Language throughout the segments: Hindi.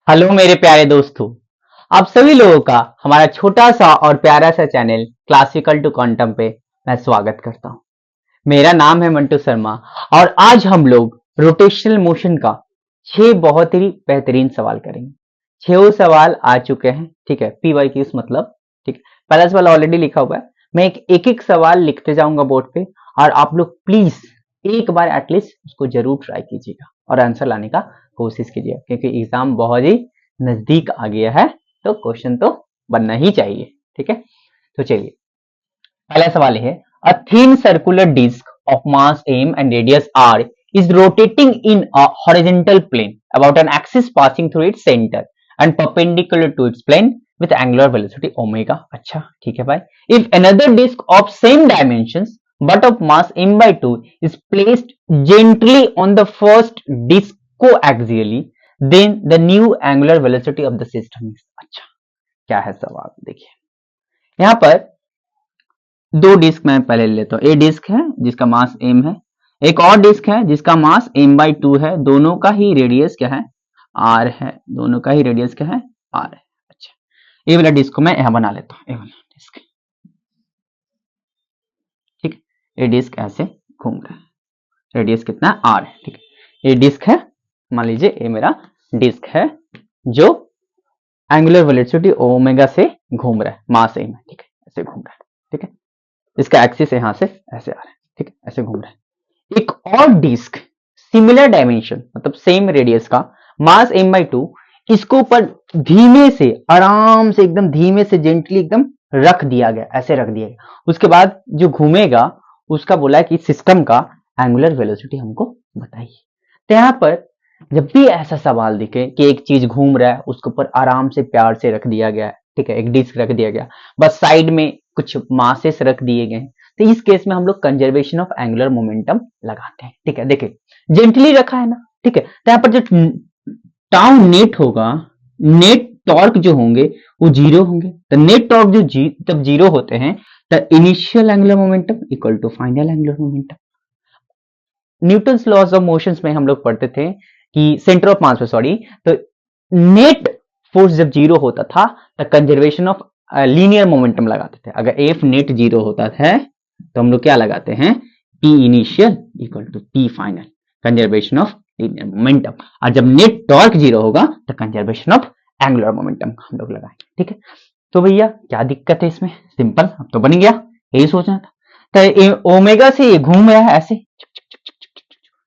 हेलो मेरे प्यारे दोस्तों। आप सभी लोगों का हमारा छोटा सा और प्यारा सा चैनल क्लासिकल टू क्वांटम पे मैं स्वागत करता हूं। मेरा नाम है मंटू शर्मा और आज हम लोग रोटेशनल मोशन का 6 बहुत ही बेहतरीन सवाल करेंगे। 6 सवाल आ चुके हैं, ठीक है। PYQs मतलब, ठीक है। पहला सवाल ऑलरेडी लिखा हुआ है। मैं एक एक सवाल लिखते जाऊंगा बोर्ड पे और आप लोग प्लीज एक बार एटलीस्ट उसको जरूर ट्राई कीजिएगा और आंसर लाने का कोशिश कीजिएगा, क्योंकि एग्जाम बहुत ही नजदीक आ गया है तो क्वेश्चन तो बनना ही चाहिए, ठीक है। तो चलिए, पहला सवाल है, अ thin circular disk of mass m and radius r is rotating in a horizontal plane about an axis passing through its center and perpendicular to its plane with angular velocity omega। अच्छा ठीक है भाई। If another disk of same dimensions but of mass m by 2 is placed gently on the first disk coaxially, then the new angular velocity of the system is। अच्छा, क्या है सवाल देखिए। यहाँ पर दो डिस्क मैं पहले लेता हूँ। ए डिस्क है जिसका मास m है, एक और डिस्क है जिसका मास m/2 है। दोनों का ही रेडियस क्या है? r है। दोनों का ही रेडियस क्या है? r है। अच्छा, ये वाला डिस्क को मैं यहाँ बना लेता हूँ, ये वाला डिस्क, ठीक है। ये डिस्क ऐसे घूम रहा है, रेडियस कितना है? r है, ठीक है। ये डिस्क है, मान लीजिए ये मेरा डिस्क है जो एंगुलर वेलोसिटी ओमेगा से घूम रहा है, मास m है, ठीक है। ऐसे घूम रहा है, ठीक है। इसका एक्सिस यहाँ से ऐसे आ रहा है, ठीक है, ऐसे घूम रहा है। एक और डिस्क सिमिलर डायमेंशन मतलब सेम रेडियस का, मास m/2, इसको ऊपर धीमे से, आराम से, एकदम धीमे से, जेंटली एकदम रख दिया गया, ऐसे रख दिया गया। उसके बाद जो घूमेगा उसका बोला है कि सिस्टम का एंगुलर वेलोसिटी हमको बताइए। तो यहाँ पर जब भी ऐसा सवाल दिखे कि एक चीज घूम रहा है, उसके ऊपर आराम से प्यार से रख दिया गया है, ठीक है, एक डिस्क रख दिया गया, बस साइड में कुछ मासेस रख दिए गए हैं, तो इस केस में हम लोग कंजर्वेशन ऑफ एंगुलर मोमेंटम लगाते हैं, ठीक है। देखिए जेंटली रखा है ना, ठीक है। तो यहाँ पर जो टाउ नेट होगा, नेट टॉर्क जो होंगे वो जीरो होंगे। तो नेट टॉर्क जो जब जीरो होते हैं तो initial angular momentum equal to final angular momentum. Newton's laws of motions में हम लोग पढ़ते थे कि सेंटर ऑफ मास पे, सॉरी, तो नेट फोर्स जब जीरो होता था तो कंजर्वेशन ऑफ लीनियर मोमेंटम लगाते थे। अगर एफ नेट जीरो होता है तो हम लोग क्या लगाते हैं? P initial equal to P final, conservation of linear momentum. और जब नेट टॉर्क जीरो होगा तो कंजर्वेशन ऑफ एंगुलर मोमेंटम हम लोग लगाएंगे, ठीक है। तो भैया क्या दिक्कत है इसमें? सिंपल, अब तो बन गया, यही सोचना था। तो ओमेगा से ये घूम रहा है, ऐसे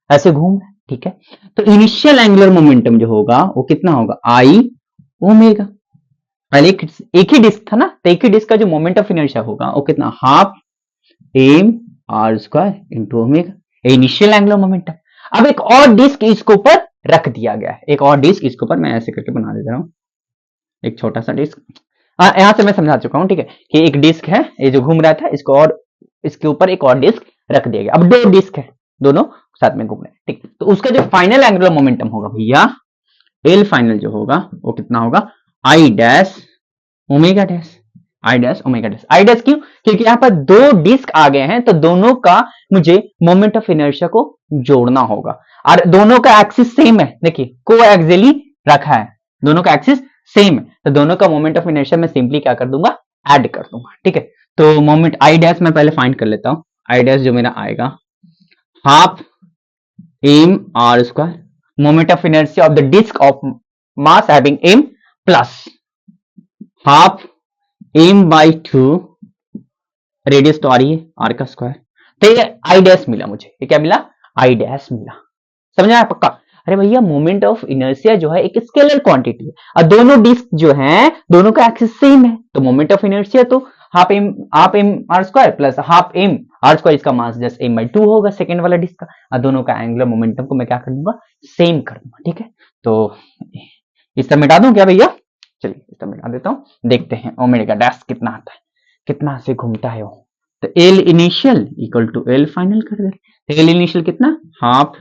ऐसे घूम रहा है, ठीक है। तो इनिशियल एंगुलर मोमेंटम जो होगा वो कितना होगा? आई ओमेगा। पहले एक ही डिस्क था ना, तो एक ही डिस्क का जो मोमेंट ऑफ इनर्शिया होगा वो कितना? Half M R square into omega, initial angular momentum. अब एक और डिस्क इसके ऊपर रख दिया गया है, एक और डिस्क इसके ऊपर मैं ऐसे करके बना देता हूँ, एक छोटा सा डिस्क। यहां से मैं समझा चुका हूं, ठीक है, कि एक डिस्क है ये जो घूम रहा था, इसको और इसके ऊपर एक और डिस्क रख दिया गया। अब दो डिस्क है, दोनों साथ में घूम रहे हैं, ठीक। तो उसका जो फाइनल एंगुलर मोमेंटम होगा भैया, एल फाइनल जो होगा वो कितना होगा? I dash omega dash, I dash omega dash. I dash क्यों? क्योंकि यहाँ पर दो डिस्क आ गए हैं तो दोनों का मुझे मोमेंट ऑफ इनर्शिया को जोड़ना होगा, और दोनों का एक्सिस सेम है। देखिए को एक्सियली रखा है, दोनों का एक्सिस सेम है, तो दोनों का मोमेंट ऑफ इनर्शिया मैं सिंपली क्या कर दूंगा? ऐड कर दूंगा, ठीक है। तो मोमेंट आई डैश मैं पहले फाइंड कर लेता हूं। आई डैश जो मेरा आएगा half M R square, moment of inertia of the disc of mass having M, plus half M by two, radius तो आ रही है आर का स्क्वायर। तो ये आई डैश मिला मुझे, ये क्या मिला? आई डैश मिला। समझ आया पक्का? अरे भैया मोमेंट ऑफ इनर्शिया जो है एक स्केलर क्वांटिटी है और दोनों डिस्क जो हैं दोनों का एक्सिस सेम है, तो मोमेंट ऑफ इनर्शिया तो half M R square plus half M R square, इसका मास जस्ट m/2 होगा सेकेंड वाला डिस्क का, और दोनों का एंगुलर मोमेंटम को मैं क्या कर दूंगा? सेम कर दूंगा, ठीक है। तो इस तरह मिटा दूं क्या भैया? चलिए इस तरह मिटा देता हूं, देखते हैं ओमेगा डैश कितना आता है, कितना से घूमता है वो। तो L initial equal to L final कर दे। एल इनिशियल कितना? Half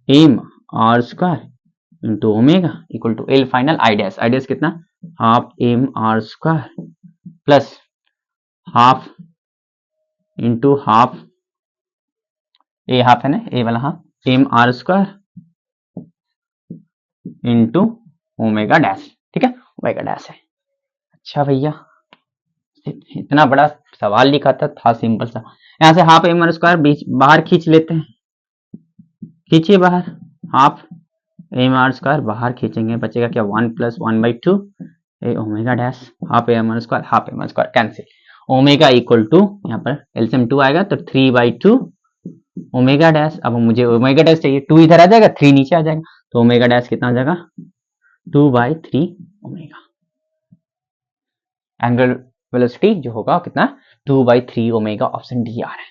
M R square into omega equal to L final I dash. I dash कितना? Half M R square plus half into half, A half है ना, ए वाला half, M R square into omega dash, ठीक है, ओमेगा डैश है। अच्छा भैया, इतना बड़ा सवाल लिखा था सिंपल सा। यहाँ से हाफ एम आर स्क्वायर बीच बाहर खींच लेते हैं, खींचिए बाहर, हाफ एम आर स्क्वायर बाहर खींचेंगे, बचेगा क्या, 1+1/2 omega dash, half M R square cancel, omega equal to, यहाँ पर एलसीएम 2 आएगा तो 3/2 ओमेगा डैश। अब मुझे ओमेगा डैश चाहिए, 2 इधर आ जाएगा, 3 नीचे आ जाएगा, तो ओमेगा डैश कितना आ जाएगा, 2/3 ओमेगा। एंगुलर वेलोसिटी जो होगा कितना, 2/3 ओमेगा, ऑप्शन डी आ रहा है,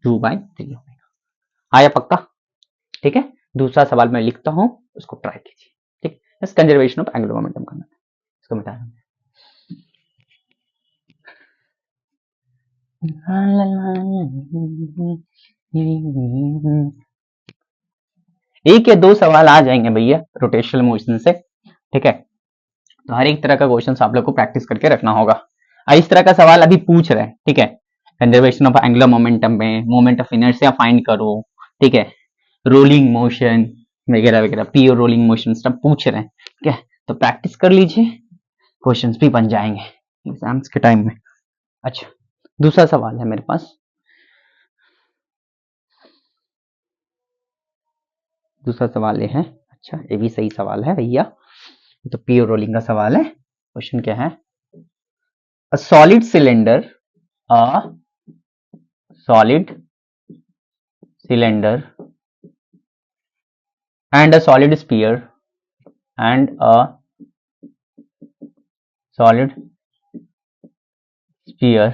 2/3 ओमेगा। आया पक्का, ठीक है। दूसरा सवाल मैं लिखता हूं, उसको ट्राई कीजिए, ठीक। इस कंजर्वेशन ऑफ एंगुलर मोमेंटम करना, इसको मिटा दें। एक या दो सवाल आ जाएंगे भैया रोटेशनल मोशन से, ठीक है। तो हर एक तरह का क्वेश्चन आप लोग को प्रैक्टिस करके रखना होगा। इस तरह का सवाल अभी पूछ रहे हैं, ठीक है, कंजर्वेशन ऑफ एंगुलर मोमेंटम में मोमेंट ऑफ इनर्शिया फाइंड करो, ठीक है, रोलिंग मोशन वगैरह वगैरह, प्योर रोलिंग मोशन सब पूछ रहे हैं, ठीक है। तो प्रैक्टिस कर लीजिए, क्वेश्चंस भी बन जाएंगे एग्जाम्स के टाइम में। अच्छा, दूसरा सवाल है मेरे पास, दूसरा सवाल ये है, अच्छा ये भी सही सवाल है भैया, तो प्योर रोलिंग का सवाल है। क्वेश्चन क्या है, a solid cylinder, a solid cylinder and a solid sphere and a solid sphere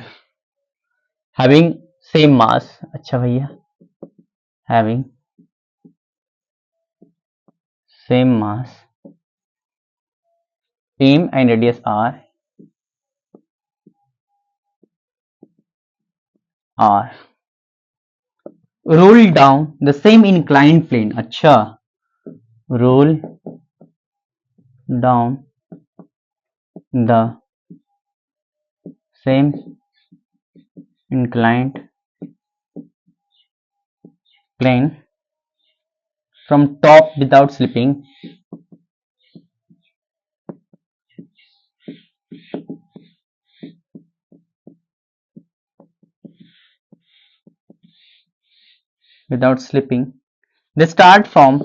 having same mass, अच्छा भैया, having same mass, beam and radius r roll down the same inclined plane, अच्छा, roll down the same inclined plane from top without slipping without slipping, they start from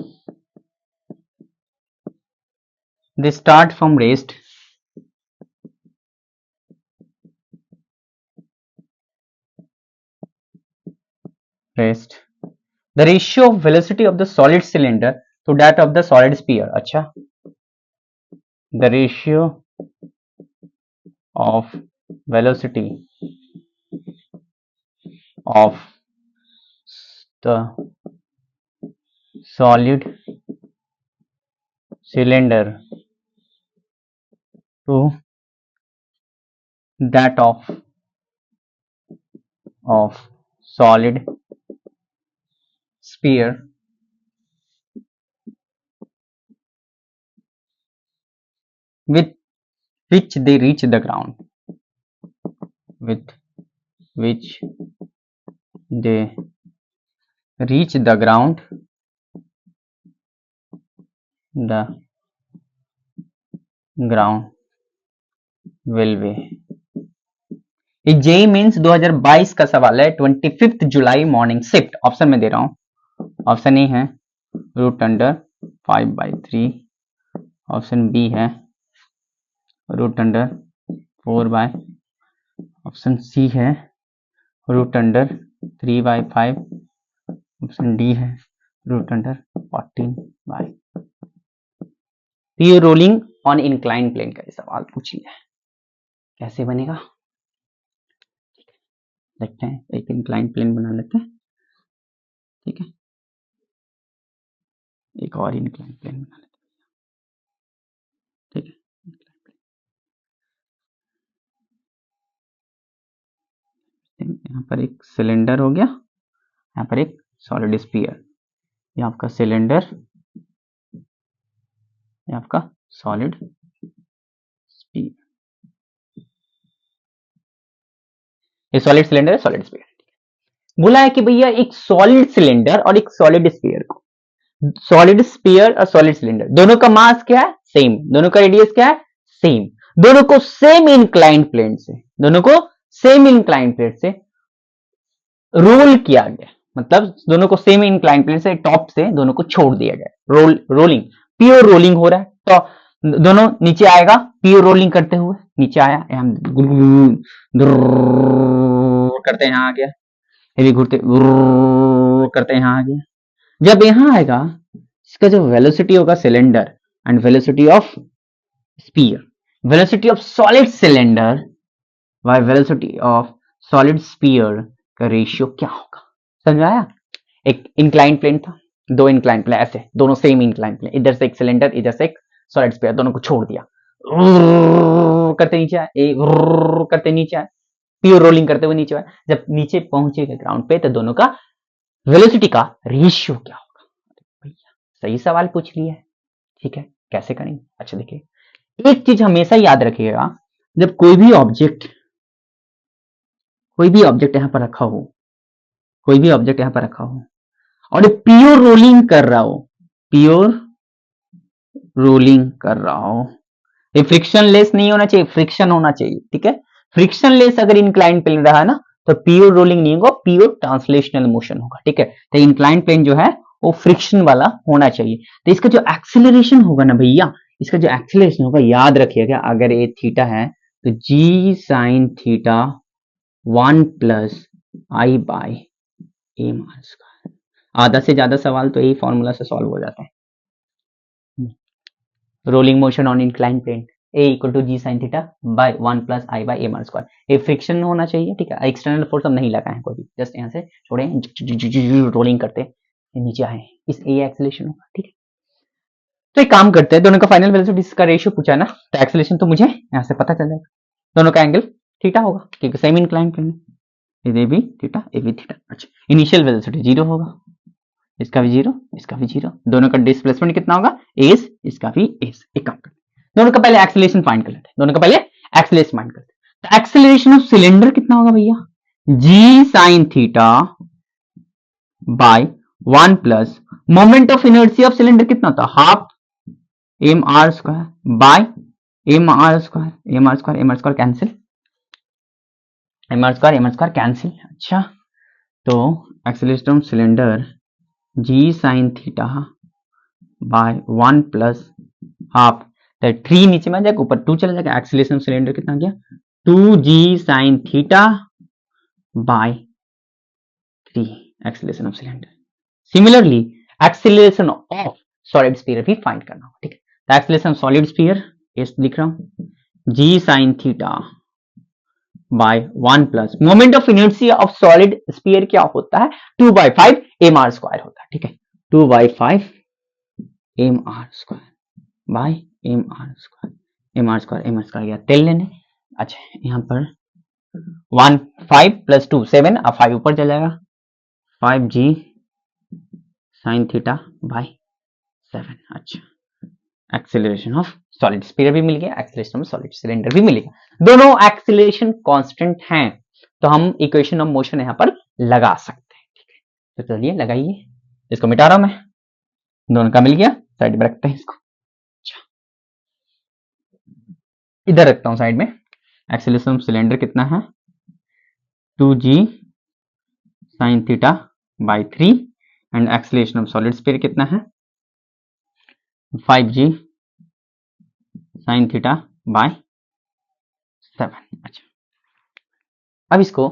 rest, the ratio of velocity of the solid cylinder to that of the solid sphere, अच्छा, the ratio of velocity of the solid cylinder to that of solid sphere with which they reach the ground, with which they reach the ground, the ground will be, ये जेई मीन्स 2022 का सवाल है, 25 जुलाई मॉर्निंग शिफ्ट, ऑप्शन में दे रहा हूं, ऑप्शन ए है √5/3, ऑप्शन बी है √4/, ऑप्शन सी है √3/5, ऑप्शन डी है √14/। ये रोलिंग ऑन इंक्लाइन प्लेन का सवाल पूछ लिया है, कैसे बनेगा देखते हैं, एक इंक्लाइन प्लेन बना लेते हैं, ठीक है, एक और इंक्लाइन प्लेन बना लेते हैं, ठीक है। यहाँ पर एक सिलेंडर हो गया, यहाँ पर एक सॉलिड स्फीयर, ये आपका सिलेंडर, ये आपका सॉलिड स्फीयर, ये सॉलिड सिलेंडर है, सॉलिड स्फीयर। बोला है कि भैया एक सॉलिड सिलेंडर और एक सॉलिड स्फीयर को, सॉलिड स्फीयर और सॉलिड सिलेंडर दोनों का मास क्या है, सेम, दोनों का रेडियस क्या है, सेम, दोनों को सेम इंक्लाइंड प्लेन से, दोनों को सेम इंक्लाइंड प्लेन से रोल किया गया, मतलब दोनों को सेम इंक्लाइंड प्लेन से टॉप से दोनों को छोड़ दिया गया, रोलिंग, प्योर रोलिंग हो रहा है। तो दोनों नीचे आएगा, प्योर रोलिंग करते हुए नीचे आया, हम करते हैं यहाँ आ गया, ये भी घूरते करते हैं यहाँ आ गया। जब यहाँ आएगा, इसका जो वेलोसिटी होगा cylinder and velocity of sphere, velocity of solid cylinder by velocity of solid sphere का रेशियो क्या होगा, समझ में आया। एक इंक्लाइन प्लेन था, दो इंक्लाइन प्लेन ऐसे, दोनों सेम इंक्लाइन प्लेन, इधर से एक सिलेंडर, इधर से एक सॉलिड स्पीयर, दोनों को छोड़ दिया, करते नीचे आए, करते नीचे आए, प्योर रोलिंग करते हुए नीचे आए। जब नीचे पहुंचेगा ग्राउंड पे तो दोनों का वेलोसिटी का रेशियो क्या होगा। भैया सही सवाल पूछ लिया है, ठीक है, कैसे करेंगे। अच्छा देखिए, एक चीज हमेशा याद रखिएगा, जब कोई भी ऑब्जेक्ट यहां पर रखा हो, कोई भी ऑब्जेक्ट यहां पर रखा हो और ये प्योर रोलिंग कर रहा हो, प्योर रोलिंग कर रहा हो, ये फ्रिक्शन लेस नहीं होना चाहिए, फ्रिक्शन होना चाहिए, ठीक है। फ्रिक्शन लेस अगर इंक्लाइन प्लेन रहा ना तो प्योर रोलिंग नहीं होगा, प्योर ट्रांसलेशनल मोशन होगा, ठीक है। तो इंक्लाइन प्लेन जो है वो फ्रिक्शन वाला होना चाहिए। तो इसका जो एक्सेलरेशन होगा ना भैया, इसका जो एक्सेलरेशन होगा याद रखिएगा, अगर ये थीटा है तो G sine theta 1 plus I by M R square. आधा से ज्यादा सवाल तो यही फॉर्मूला से सॉल्व हो जाता है। Rolling motion on incline plane A equal to g sine theta by 1 plus I by M R square. ये फ्रिक्शन होना चाहिए, ठीक है। एक्सटर्नल फोर्स हम नहीं लगाए कोई भी, जस्ट यहाँ से छोड़े, रोलिंग करते नीचे आए, इस ए एक्सेलरेशन होगा, ठीक है। तो एक काम करते हैं, दोनों का फाइनल वेलोसिटी का रेशियो पूछा है ना, तो एक्सेलरेशन तो मुझे यहाँ से पता चल जाएगा, दोनों का एंगल थीटा होगा क्योंकि सेम इंक्लाइन प्लेन है, ये भी थीटा, ये भी थीटा। अच्छा, इनिशियल वेलोसिटी 0 होगा, इसका भी 0, इसका भी 0, दोनों का डिस्प्लेसमेंट कितना होगा, एस, इसका भी एस। एक काम करते हैं, दोनों का पहले एक्सेलरेशन फाइंड कर लेते हैं, दोनों का पहले एक्सेलरेशन फाइंड करते हैं। तो एक्सेलरेशन ऑफ सिलेंडर कितना होगा भैया, g sine theta by 1 plus moment of inertia of cylinder कितना होता है, half M R square by M R square, M R square, M R square cancel, M R square, M R square cancel. अच्छा, तो acceleration of cylinder g sine theta by 1 plus half, तो 3 नीचे में आ जाएगा, ऊपर 2 चला जाएगा, एक्सेलरेशन सिलेंडर कितना आ गया 2g sign theta bye 3 acceleration of cylinder. Similarly acceleration of solid sphere भी फाइंड करना होगा, ठीक है। तो एक्सेलरेशन ऑफ सॉलिड स्फीयर इस लिख रहा हूं, g sign theta by 1 plus moment of inertia of solid sphere क्या होता है 2/5 एम आर स्क्वायर होता है, ठीक है। 2/5 M R square by M R square, M R square, M R square या तेल लेने। अच्छा, यहाँ पर 1 5 प्लस 2 7, अब 5 ऊपर चल जाएगा, 5g साइन थीटा बाय 7। अच्छा, एक्सेलरेशन ऑफ सॉलिड स्फीयर भी मिल गया, एक्सेलरेशन ऑफ सॉलिड सिलेंडर भी मिलेगा, दोनों एक्सेलरेशन कांस्टेंट हैं, तो हम इक्वेशन ऑफ मोशन यहाँ पर लगा सकते हैं, ठीक है। तो चलिए लगाइए, इसको मिटा रहा हूं मैं, दोनों का मिल गया, साइड में रखते हैं इसको। अच्छा, इधर रखता हूं साइड में। एक्सेलरेशन ऑफ सिलेंडर कितना है 2g sign theta bye 3 and acceleration of solid sphere कितना है 5g साइन थीटा बाय 7। अच्छा, अब इसको,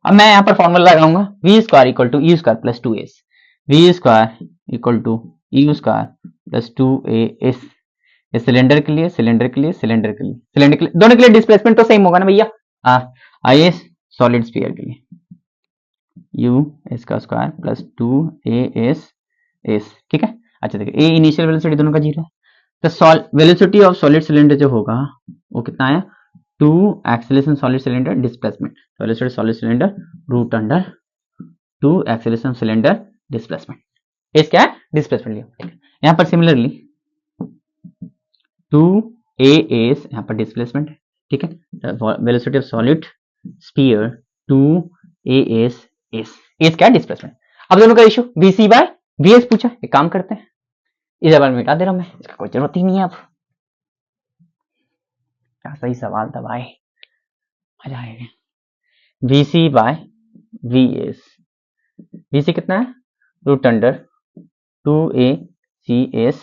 अब मैं यहां पर फॉर्मूला लगाऊंगा, v square equal to u square plus 2s, v square equal to u square plus 2as, ये सिलेंडर के लिए, सिलेंडर के लिए, सिलेंडर के लिए, सिलेंडर के लिए, दोनों के लिए डिस्प्लेसमेंट तो सेम होगा ना भैया। आई सॉलिड स्फीयर के लिए u इसका स्क्वायर प्लस 2as s, ठीक है। अच्छा देखिए, ए इनिशियल वेलोसिटी दोनों का 0 है, तो वेलोसिटी ऑफ सॉलिड सिलेंडर जो होगा वो कितना आया 2 acceleration solid cylinder displacement, velocity solid cylinder root under 2 acceleration cylinder displacement, S क्या है डिस्प्लेसमेंट लिया, ठीक है। यहाँ पर सिमिलरली 2as यहाँ पर डिस्प्लेसमेंट है, ठीक है। Velocity of solid sphere 2as S क्या है डिस्प्लेसमेंट। अब दोनों का रेशियो vc बाय vs पूछा, एक काम करते हैं, इधर बार मिटा दे रहा हूं मैं, इसका कोई जरूरत ही नहीं है अब। क्या सही सवाल था भाई, मजा आएगा। VC बाय VS, VC कितना है, root under 2ACS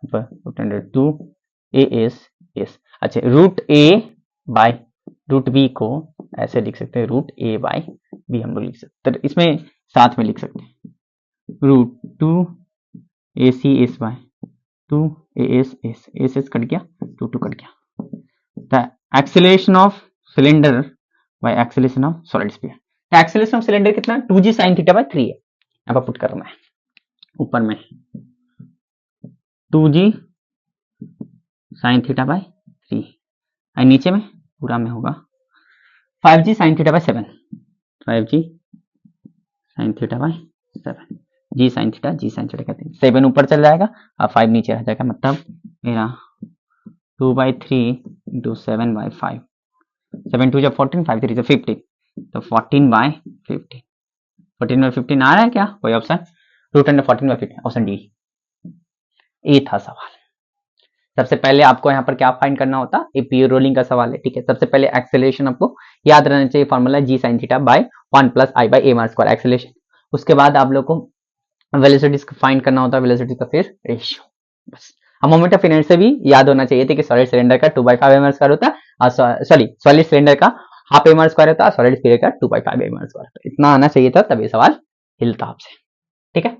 root under 2AS। अच्छा, root A by root B को ऐसे लिख सकते हैं, रूट A बाय B हम लोग लिख सकते हैं, तो इसमें साथ में लिख सकते हैं, root 2ACS bye 2AS cut गया, 2 कट गया। The acceleration of cylinder by acceleration of solid sphere, तो acceleration of cylinder कितना, 2g sin theta by 3 है। अब पुट कर रहा हूं मैं ऊपर में 2g sin theta by 3, और नीचे में पूरा में होगा 5g sin theta by 7, 5g sin theta by 7, g sin theta कहते हैं, 7 ऊपर चल जाएगा और 5 नीचे रह जाएगा, मतलब मेरा 2/3 into 7/5, 7 2 14, 5 3 15, तो 14/15, 14/15 आ रहा है क्या कोई option, root under 14/15, option D. ए था सवाल। सबसे पहले आपको यहाँ पर क्या फाइंड करना होता, ये प्योर रोलिंग का सवाल है, ठीक है। सबसे पहले एक्सेलरेशन आपको याद रहना चाहिए, formula g sine theta by 1 + I / a square acceleration. उसके बाद आप लोग को वेलोसिटी फाइंड करना होता है, वेलोसिटी का फिर रेशियो, बस। अब मोमेंट ऑफ इनर्शिया भी याद होना चाहिए थे कि सॉलिड सिलेंडर का 2/5 m स्क्वायर होता है, सॉरी सॉलिड सिलेंडर का हाफ m स्क्वायर होता है, सॉलिड स्फीयर का 2/5 m स्क्वायर होता है। इतना आना चाहिए था, तभी सवाल हिलता आपसे, ठीक है।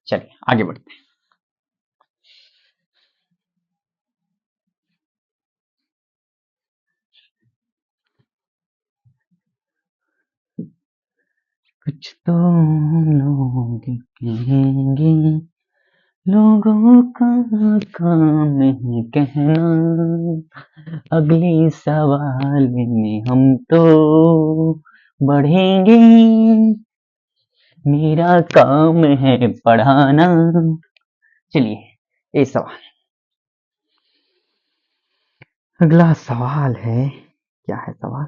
चलिए आगे बढ़ते हैं। कुछ तो लोग कहेंगे, लोगों का काम है कहना, अगले सवाल में हम तो बढ़ेंगे, मेरा काम है पढ़ाना। चलिए ये सवाल, अगला सवाल है, क्या है सवाल,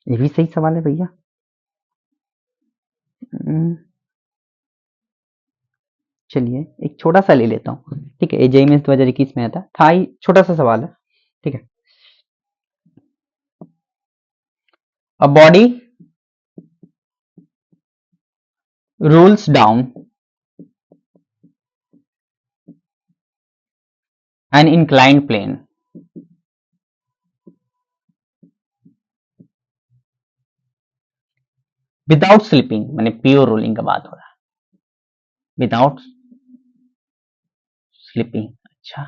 ये भी सही सवाल है भैया। चलिए एक छोटा सा ले लेता हूँ, ठीक है। जेईई मेंस 2021 में आता था, ही छोटा सा सवाल है, ठीक है। A body rolls down an inclined plane without slipping, मैंने प्योर रोलिंग का बात हो रहा है, विदाउट स्लिपिंग। अच्छा,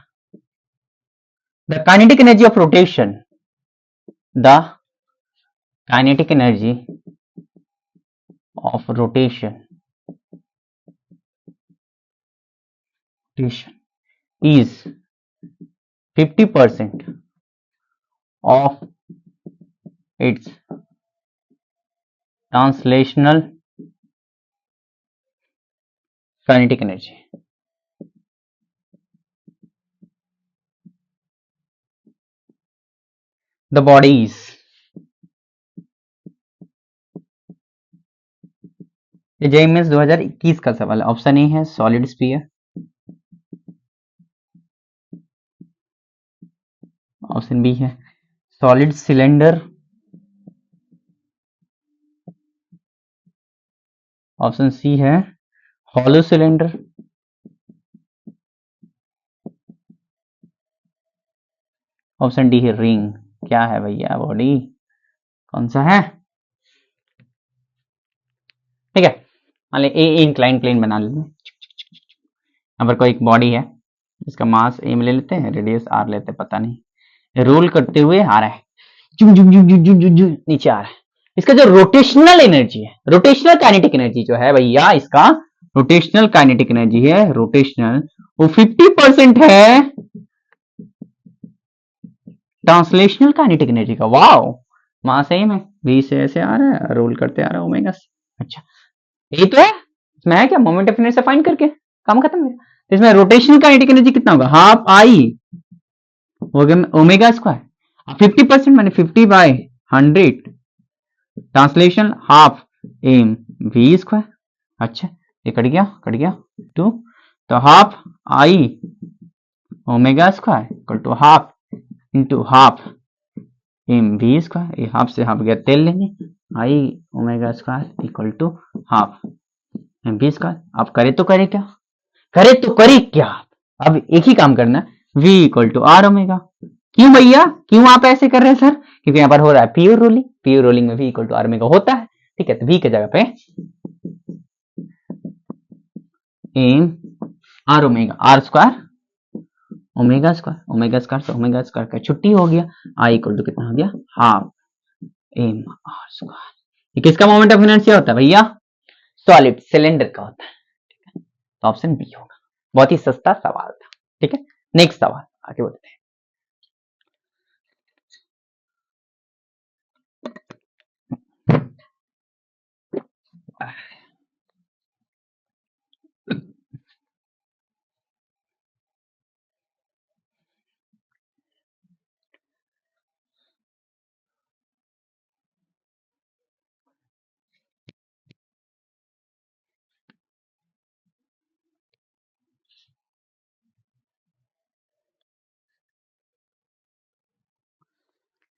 the kinetic energy of rotation, the kinetic energy of rotation is 50% of its translational kinetic energy। The body is, ये जेईई मेंस 2021 का सवाल है। ऑप्शन ए है सॉलिड स्फीयर, ऑप्शन बी है सॉलिड सिलेंडर, ऑप्शन सी है हॉलो सिलेंडर, ऑप्शन डी है रिंग। क्या है भैया बॉडी, कौन सा है, ठीक है। मान ली ए इंक्लाइन प्लेन बना लेते हैं, यहाँ पर कोई एक बॉडी है, इसका मास ए में ले लेते हैं, रेडियस आर लेते हैं, पता नहीं, रोल करते हुए आ रहा है, जुम जुम जुम जुम जुम जुम जुम नीचे आ रहा है। इसका जो रोटेशनल एनर्जी है, रोटेशनल काइनेटिक एनर्जी जो है भैया, इसका रोटेशनल काइनेटिक एनर्जी है, रोटेशनल, वो 50% है ट्रांसलेशनल काइनेटिक एनर्जी का। वाओ, मास सेम है, बी से ऐसे आ रहा है, रोल करते आ रहा है ओमेगा से। अच्छा, ये तो है, इसमें है क्या, मोमेंट ऑफ इनर्शिया फाइंड करके काम खत्म है। तो इसमें रोटेशनल काइनेटिक एनर्जी कितना होगा, हाफ आई हो गया ओमेगा स्क्वायर, 50% मैंने 50/100, translation half M V square. अच्छा, ये कट गया 2, तो half I omega square equal to half into half M V square, ये हाफ से हाफ गया तेल लेंगे, I omega square equal to half M V square. अब करे तो करे क्या, करे तो करे क्या, अब एक ही काम करना है, v equal to R omega. क्यों भैया, क्यों आप ऐसे कर रहे हैं सर, क्योंकि यहाँ पर हो रहा है प्योर रोलिंग, प्योर रोलिंग में v equal to R omega होता है, ठीक है। तो v के जगह पे M R omega, R square omega square, omega square से ओमेगा स्क्वायर का छुट्टी हो गया, आई इक्वल टू कितना हो गया हाफ एम आर स्क्वायर। ये किसका मोमेंट ऑफ इनर्शिया होता है भैया, सॉलिड सिलेंडर का होता है, ठीक है। तो ऑप्शन बी होगा, बहुत ही सस्ता सवाल था, ठीक है। नेक्स्ट सवाल आगे बढ़ते हैं।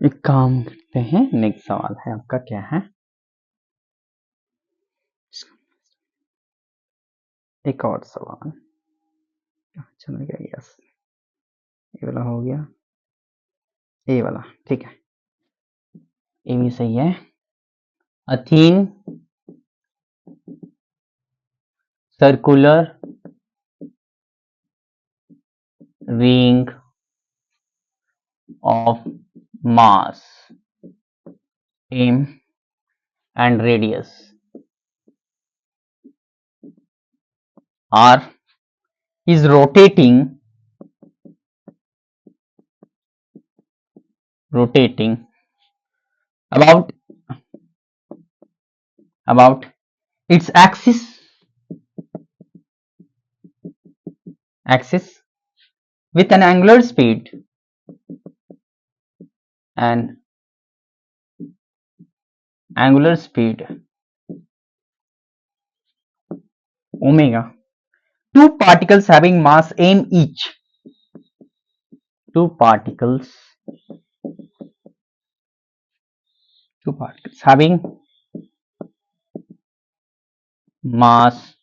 एक काम करते हैं, नेक्स्ट सवाल है आपका क्या है, एक और सवाल चलो गया, यस ये वाला हो गया, ये वाला ठीक है, ये भी सही है। A thin circular ring of mass m and radius r is rotating about its axis with an angular speed omega. Two particles having mass m each. Two particles having mass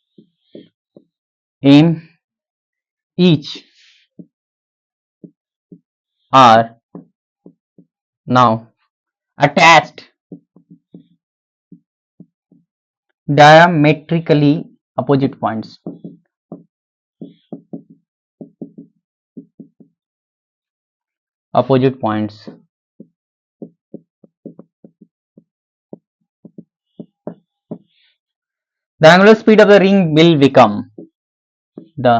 m each are now attached diametrically opposite points. The angular speed of the ring will become the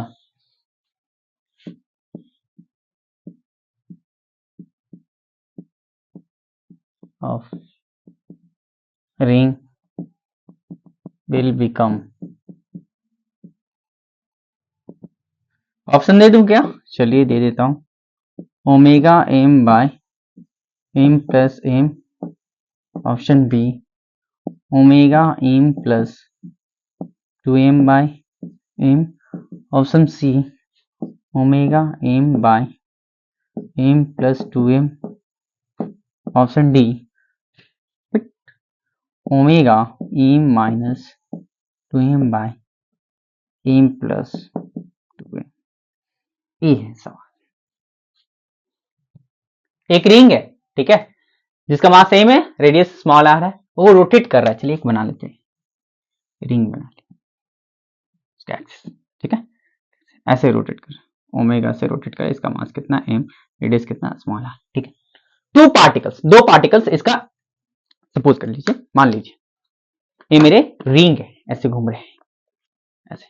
option दे दूं क्या, चलिए दे देता हूं, omega M by M plus M, option B omega M plus 2m by M, option C omega M by M plus 2m, option D omega M minus 2m by M plus 2m। ये है सवाल, एक रिंग है, ठीक है, जिसका मास सेम है, रेडियस स्मॉल आर है, वो रोटेट कर रहा है, चलिए एक बना लेते हैं, रिंग बना लेते हैं, ठीक है, ऐसे रोटेट कर, ओमेगा से रोटेट कर, इसका मास कितना m, रेडियस कितना स्मॉल आर, ठीक है। दो पार्टिकल्स इसका सपोज कर लीजिए, मान लीजिए ये मेरे रिंग है, ऐसे घूम रहे हैं, ऐसे,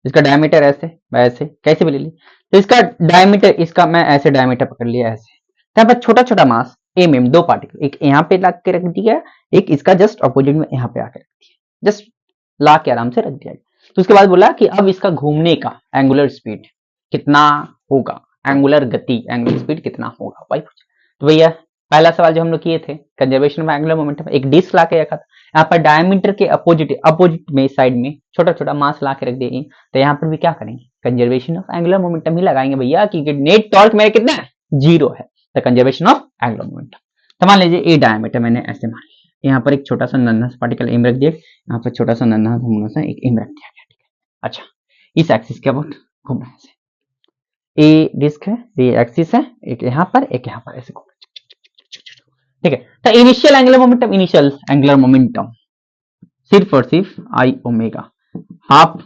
इसका डायमीटर ऐसे वैसे कैसे भी ले ली, तो इसका डायमीटर, इसका मैं ऐसे डायमीटर पकड़ लिया ऐसे, यहाँ पर छोटा छोटा मास एम, दो पार्टिकल, एक यहाँ पे ला के रख दिया, एक इसका जस्ट अपोजिट में यहाँ पे आके रख दिया, जस्ट ला के आराम से रख दिया। तो उसके बाद बोला कि अब इसका घूमने का एंगुलर स्पीड कितना होगा, एंगुलर गति, एंगुलर स्पीड कितना होगा भाई। तो भैया पहला सवाल जो हम लोग किए थे कंजर्वेशन ऑफ एंगुलर मोमेंटम, एक डिस्क ला के रखा था, यहाँ पर डायमीटर के अपोजिट में साइड में छोटा छोटा मास ला के रख देंगे, तो यहाँ पर भी क्या करेंगे, कंजर्वेशन ऑफ एंगुलर मोमेंटम ही लगाएंगे भैया, क्योंकि नेट टॉर्क मेरा कितना है, 0 है, तो कंजर्वेशन ऑफ एंगुलर मोमेंटम। तो मान लीजिए ए डायमीटर मैंने ऐसे मान लिया, यहाँ पर एक छोटा सा नन्हा सा पार्टिकल एम रख दिया, यहाँ पर छोटा सा नन्हा सा एक एम रख दिया गया, ठीक है। अच्छा, इस एक्सिस के अबाउट घूम रहा है, ए डिस्क है, ये एक्सिस है, एक यहाँ पर एक यहाँ पर ऐसे घूम रहा है, ठीक है। तो इनिशियल एंगुलर मोमेंटम सिर्फ और सिर्फ आई ओमेगा हाफ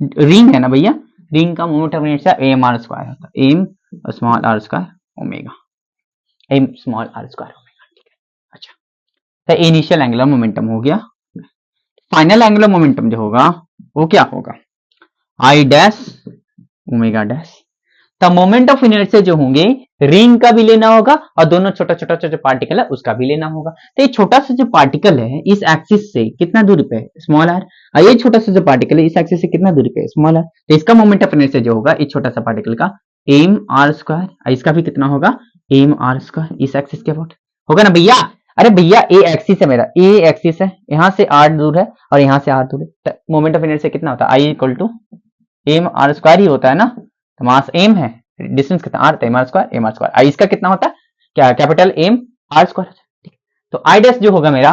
रिंग है ना भैया, रिंग का moment of inertia M R square होता है, M small R square omega, M small R square omega, ठीक है। अच्छा, तो इनिशियल एंगुलर मोमेंटम हो गया। फाइनल एंगुलर मोमेंटम जो होगा वो क्या होगा, आई डैश ओमेगा डैश। तो मोमेंट ऑफ इनर्शिया जो होंगे रिंग का भी लेना होगा और दोनों छोटा छोटा जो पार्टिकल है उसका भी लेना होगा। तो ये छोटा सा जो पार्टिकल है इस एक्सिस से कितना दूरी पे है, स्मॉल आर, और ये छोटा सा जो पार्टिकल है इस एक्सिस से कितना दूरी पे है, स्मॉल आर। तो इसका मोमेंट ऑफ इनर्शिया जो होगा इस छोटा सा पार्टिकल का एम आर स्क्वायर, इसका भी कितना होगा एम आर स्क्वायर, इस एक्सिस के अबाउट होगा ना भैया। अरे भैया ए एक्सिस है मेरा, ए एक्सिस है, यहाँ से आर दूर है और यहाँ से आर दूर है, तो मोमेंट ऑफ इनर्शिया कितना होता है, I equal to M R square ही होता है ना, तो मास एम है, डिस्टेंस कितना R, M R square, I इसका कितना होता है, क्या कैपिटल एम आर स्क्वायर। तो आई डैश जो होगा मेरा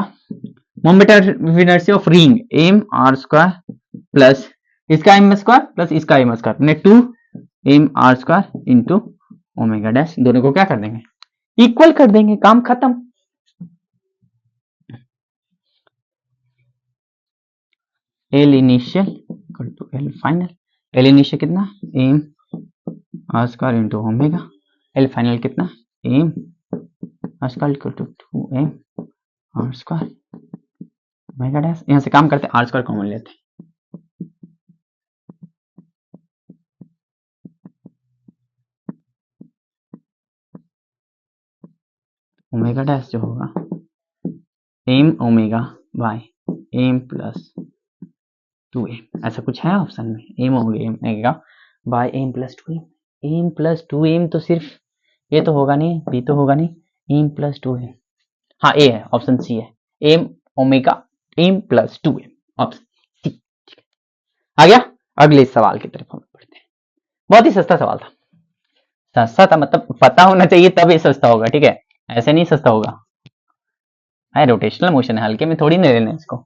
moment of inertia of ring M R square plus इसका एम स्क्वायर प्लस इसका एम स्क्वायर, मैंने 2 M R square into omega dash, दोनों को क्या कर देंगे, इक्वल कर देंगे, काम खत्म। L initial equal to L final, L initial कितना M R square into omega, L final कितना M R square equal to 2m R square omega dash. यहाँ से काम करते हैं, आर स्क्वायर कॉमन लेते हैं, ओमेगा डैश जो होगा M omega by M plus 2m, ऐसा कुछ है ऑप्शन में, M omega by M plus 2m, M plus 2m तो सिर्फ ये तो होगा नहीं, बी तो होगा नहीं, एम प्लस 2m, हाँ ए है, ऑप्शन सी है, M omega M plus 2m, option C. आ गया, अगले सवाल की तरफ हम बढ़ते हैं। बहुत ही सस्ता सवाल था, सस्ता था मतलब पता होना चाहिए तब ये सस्ता होगा, ठीक है, ऐसे नहीं सस्ता होगा। रोटेशनल मोशन है, हल्के में थोड़ी नहीं लेना इसको।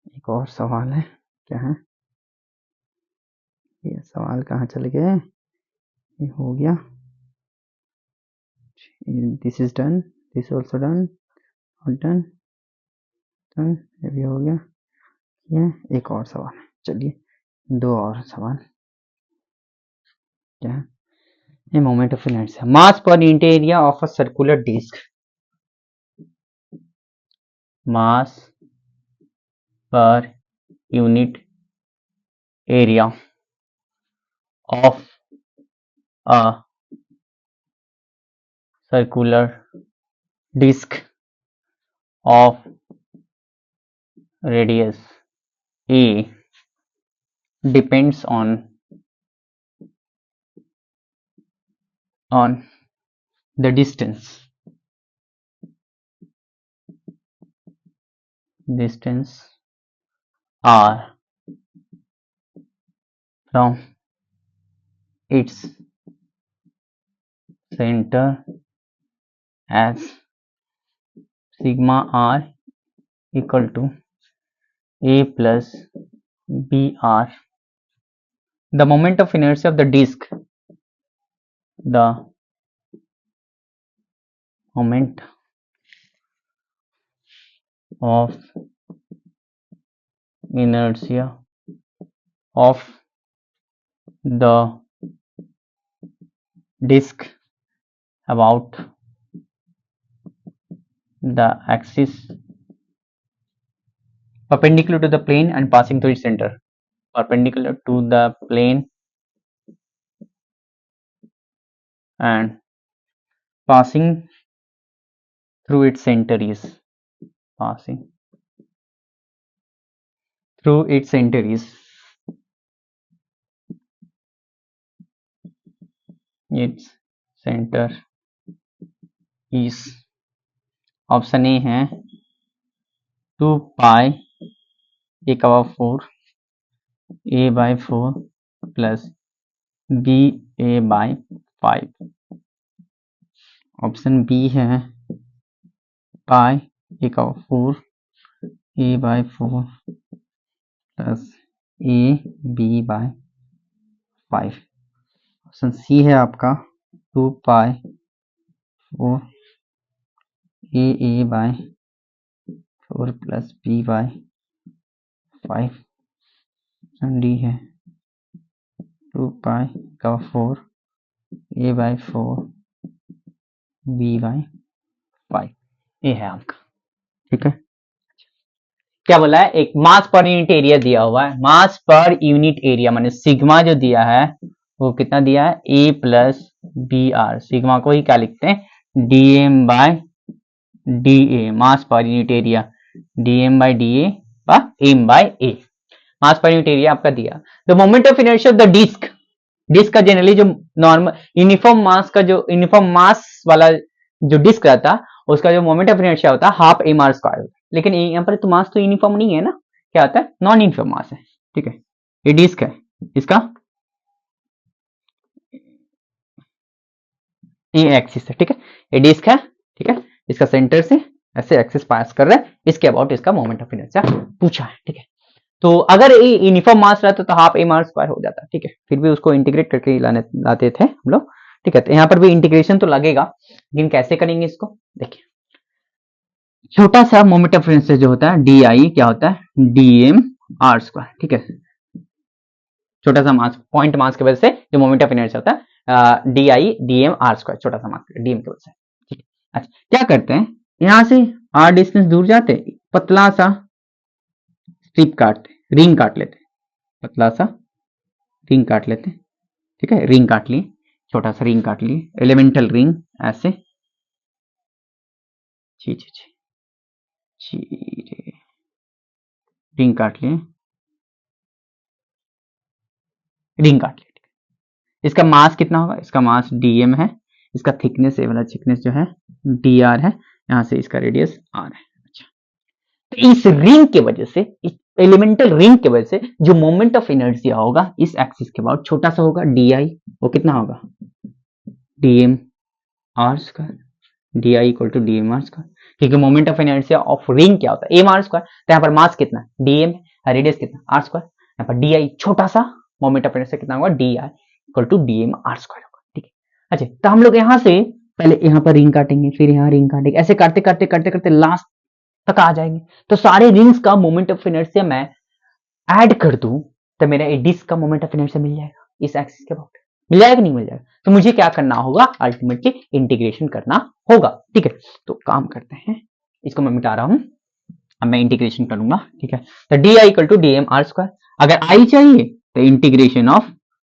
एक और सवाल है, क्या है ये सवाल, कहाँ चले गए, ये हो गया, this is done, this also done, done done, ये भी हो गया, ये एक और सवाल है, चलिए 2 और सवाल, क्या है ये, moment of inertia, mass per unit area of a circular disc, mass per unit area of a circular disc of radius a depends on the distance r from its center as sigma r equal to a plus br. The moment of inertia of the disc, the moment of inertia of the disc about the axis perpendicular to the plane and passing through its center. Perpendicular to the plane and passing through its center is passing through its center is its center is option A है 2 पाई a का 4 a by 4 plus b a by 5। Option B है पाई a का 4 a by 4 plus a b by 5। Option C है आपका 2 pi 4 a by 4 plus b by 5। Option D है 2 पाई का 4 a by 4 b by 5। ये है आपका, ठीक है। क्या बोला है, एक मास पर यूनिट एरिया दिया हुआ है, मास पर यूनिट एरिया माने सिग्मा जो दिया है वो कितना दिया है, A plus B R. Sigma को ही क्या लिखते हैं, D M by D A, mass per unit area, D M by D A M by A, mass per unit area आपका दिया। The moment of inertia of the disc, disc का जनरली जो नॉर्मल यूनिफॉर्म मास का, जो यूनिफॉर्म मास वाला जो डिस्क रहता है उसका जो मोमेंट ऑफ इनर्शिया होता है हाफ एम आर स्क्वायर होता है। लेकिन यहाँ पर तो मास तो यूनिफॉर्म नहीं है ना, क्या होता है, नॉन यूनिफॉर्म मास है, ठीक है। ये डिस्क है, इसका ये एक्सिस है, ठीक है, ये डिस्क है, ठीक है। इसका सेंटर से ऐसे एक्सिस पास कर रहा है, इसके अबाउट इसका मोमेंट ऑफ इनर्शिया पूछा है, ठीक है। तो अगर ये यूनिफॉर्म मास रहता तो हाफ एम आर स्क्वायर हो जाता, ठीक है। फिर भी उसको इंटीग्रेट करके लाते थे हम लोग, ठीक है। तो यहाँ पर भी इंटीग्रेशन तो लगेगा, लेकिन कैसे करेंगे इसको, देखिए। छोटा सा मोमेंट ऑफ इनर्शिया जो होता है डी आई क्या होता है, डी एम आर स्क्वायर, ठीक है। छोटा सा मास, पॉइंट मास की वजह से जो मोमेंट ऑफ इनर्शिया होता है D I D M R square, छोटा सा मास डी एम की वजह से, ठीक है। अच्छा, क्या करते हैं, यहां से आर डिस्टेंस दूर जाते, पतला सा स्ट्रिप काटते, रिंग काट लेते, पतला सा रिंग काट लेते, ठीक है। रिंग काट लिए, छोटा सा रिंग काट लिए, एलिमेंटल रिंग ऐसे, रिंग काट लिए, रिंग काट लिए। इसका मास कितना होगा, इसका मास डीएम है, इसका थिकनेस, ये वाला थिकनेस जो है डी आर है, यहां से इसका रेडियस आर है। अच्छा, तो इस रिंग के वजह से, इस एलिमेंटल रिंग के वजह से जो मोमेंट ऑफ इनर्शिया होगा इस एक्सिस के बाद छोटा सा होगा, डी आई वो कितना होगा, dm R square, D I equal to DM R square, क्योंकि moment of inertia of ring क्या होता है, एम आर स्क्वायर। तो यहाँ पर मास कितना, डीएम, रेडियस कितना, आर स्क्वायर। यहाँ पर डी आई छोटा सा, मोमेंट ऑफ इनर्शिया कितना होगा, D I equal to DM R square होगा, ठीक है। अच्छा, तो हम लोग यहाँ से पहले यहाँ पर रिंग काटेंगे, फिर यहाँ रिंग काटेंगे, ऐसे करते करते करते करते लास्ट तक आ जाएंगे। तो सारे रिंग्स का मोमेंट ऑफ इनर्शिया मैं ऐड कर दूं तो मेरा डिस्क का मोमेंट ऑफ इनर्शिया मिल जाएगा, इस एक्सिस के अबाउट मिल जाएगा, नहीं मिल जाएगा। तो मुझे क्या करना होगा, अल्टीमेटली इंटीग्रेशन करना होगा, ठीक है। तो काम करते हैं, इसको मैं मिटा रहा हूं, अब मैं इंटीग्रेशन करूंगा, ठीक है। तो D I equal to D M R square, अगर आई चाहिए तो इंटीग्रेशन ऑफ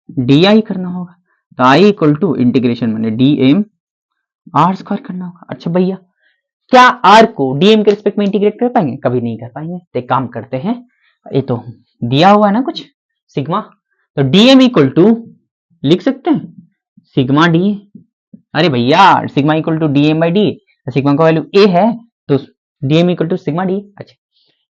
डी आई करना होगा, तो आई इक्वल टू इंटीग्रेशन मैंने डी एम आर स्क्वायर करना होगा। अच्छा भैया, क्या आर को डीएम के रिस्पेक्ट में इंटीग्रेट कर पाएंगे, कभी नहीं कर पाएंगे। तो एक काम करते हैं, ये तो दिया हुआ है ना कुछ सिग्मा, तो डीएम इक्वल टू लिख सकते हैं सिग्मा डी, अरे भैया sigma equal to D M by D, sigma का वैल्यू ए है तो DM equal to sigma D. अच्छा,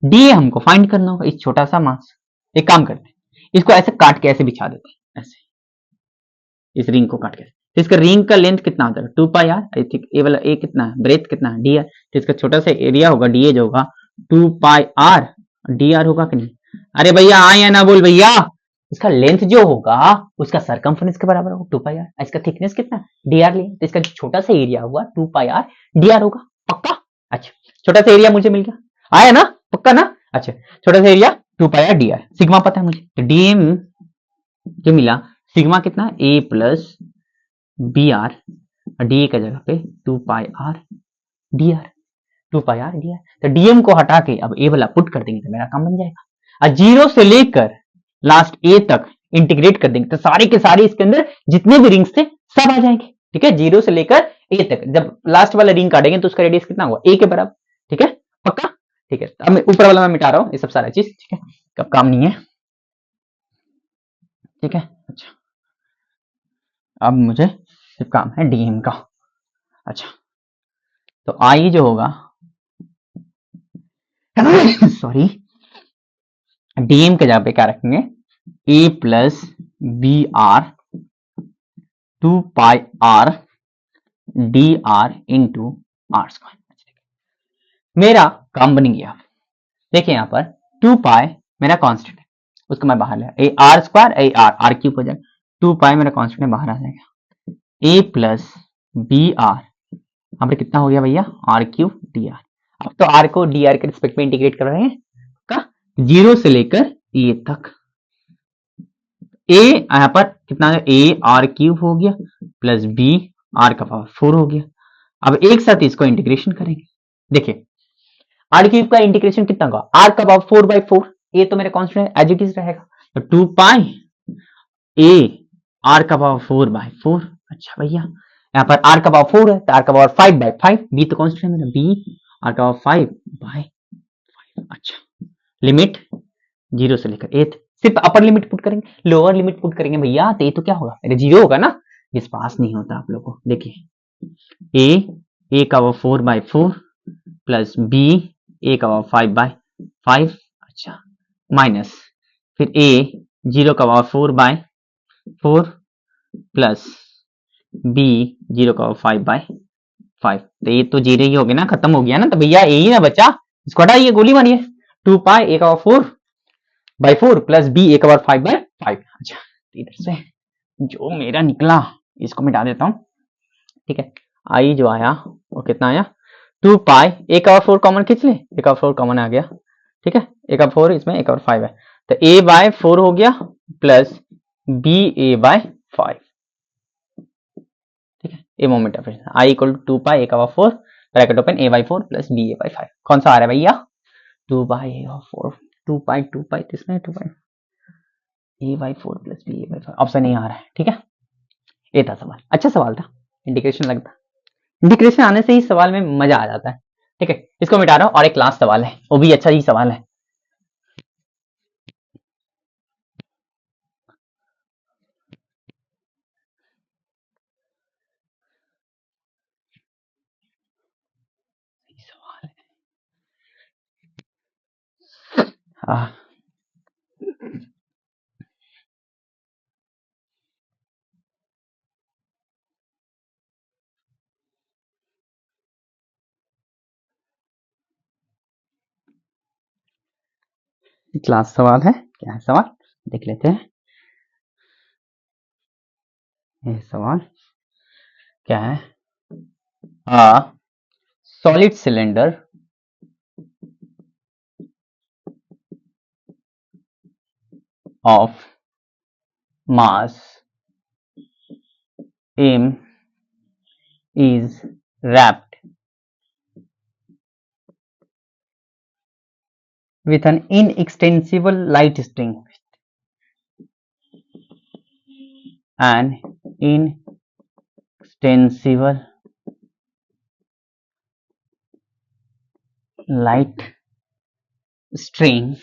डी हमको फाइंड करना होगा, इस छोटा सा मास। एक काम करते हैं, इसको ऐसे काट के ऐसे बिछा देते हैं, ऐसे इस रिंग को काट के। तो इसका रिंग का लेंथ कितना होता है, 2 पाई आर, आई थिंक ए वाला ए कितना है, ब्रेथ कितना है, डी आर। तो इसका छोटा सा एरिया होगा, डी ए जो होगा 2 पाई आर, डी आर होगा कि नहीं। अरे भैया हाँ या ना बोल भैया, इसका लेंथ जो होगा उसका सरकमफ्रेंस के बराबर होगा 2 पाई आर। इसका थिकनेस कितना है, डी आर लिए, तो इसका जो छोटा सा एरिया होगा 2 पाई आर डी आर होगा, पक्का। अच्छा, छोटा सा एरिया मुझे मिल गया, आया ना, पक्का ना। अच्छा, छोटा सा area 2 pi R D R, sigma पता है मुझे, तो डीएम जो मिला, सिग्मा कितना, A plus B R, D A का जगह पे 2 pi R D R, 2 pi R D R. तो डीएम को हटा के अब ए वाला पुट कर देंगे तो मेरा काम बन जाएगा। और 0 से लेकर लास्ट ए तक इंटीग्रेट कर देंगे तो सारे के सारे इसके अंदर जितने भी रिंग्स थे सब आ जाएंगे। ठीक है, 0 से लेकर ए तक जब लास्ट वाला रिंग काटेंगे तो उसका रेडियस कितना होगा, ए के बराबर। ठीक है, पक्का। ठीक है, अब मैं ऊपर वाला मैं मिटा रहा हूं ये सब सारा चीज। ठीक है, कब काम नहीं है। ठीक है, अच्छा अब मुझे सिर्फ काम है डीएम का। अच्छा, तो आई जो होगा सॉरी, डीएम के जगह पे क्या रखेंगे, A plus B R 2 pi R D R into R square. मेरा काम बन गया। देखिए यहां पर 2 पाई मेरा कांस्टेंट है, उसको मैं बाहर ले A R square A R R cube हो जाएगा। 2 पाई मेरा कांस्टेंट है, बाहर आ जाएगा। ए प्लस बी आर यहाँ पर कितना हो गया भैया, आर क्यूब डी आर। अब तो आर को डी आर के रिस्पेक्ट में इंटीग्रेट कर रहे हैं का 0 से लेकर ए तक। ए यहाँ पर कितना है, ए आर क्यूब हो गया प्लस बी आर का पावर 4 हो गया। अब एक साथ इसको इंटीग्रेशन करेंगे। देखिए आर क्यूब का इंटीग्रेशन कितना होगा, आर का पावर 4/4, ए तो मेरा कांस्टेंट है एज इट इज रहेगा, तो 2 पाई ए आर का पावर 4/4। अच्छा भैया यहाँ पर आर का पावर 4 है तो आर का पावर 5/5, बी तो कांस्टेंट है मेरा, बी आर का पावर 5/5। अच्छा, लिमिट 0 से लेकर ए, सिर्फ अपर लिमिट पुट करेंगे, लोअर लिमिट पुट करेंगे भैया तो ये तो क्या होगा, अरे 0 होगा ना, जिस पास नहीं होता आप लोगों को। देखिए ए का पावर 4/4 प्लस बी ए का पावर 5/5। अच्छा, माइनस फिर ए 0 का पावर 4/4 प्लस बी 0 का पावर 5/5। तो ये तो 0 ही हो गया ना, खत्म हो गया ना, तो भैया ए ही ना बचा, इसको हटाइए, गोली मारिए। 2 पाई ए का पावर 4/4 प्लस बी ए का पावर 5/5। अच्छा, इधर से जो मेरा निकला इसको मिटा देता हूं। ठीक है, आई जो आया वो कितना आया, 2 पाई ए का पावर 4 कॉमन खींच ले, ए का पावर 4 कॉमन आ गया। ठीक है, ए का 4 इसमें, ए का पावर 5 है, तो a/4 हो गया प्लस बी a/5। ठीक है, ये moment of inertia I equal to 2 pi A का power 4 bracket open a/4 plus B a/5। कौन सा आ रहा है भैया, 2 पाई ए का 4, 2 पाई किसमें, 2 पाई a/4 plus B a/5, option नहीं आ रहा है। ठीक है, ये था सवाल, अच्छा सवाल था, इंडिकेशन लगता, इंडिकेशन आने से ही सवाल में मजा आ जाता है। ठीक है, इसको मिटा रहा हूं और एक लास्ट सवाल है, वो भी अच्छा ही सवाल है। लास्ट सवाल है, क्या है सवाल देख लेते हैं। ये सवाल क्या है, solid cylinder of mass m is wrapped with an inextensible light string. An inextensible light string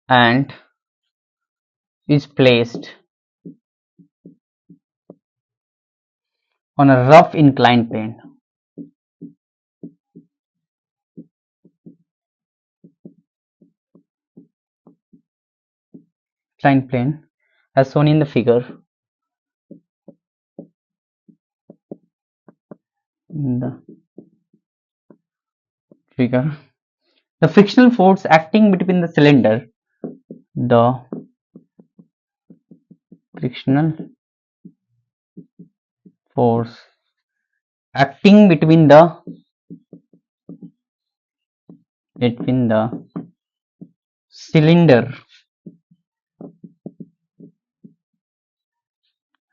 and is placed on a rough inclined plane. Inclined plane as shown in the figure. The frictional force acting between the cylinder, the frictional force acting between the cylinder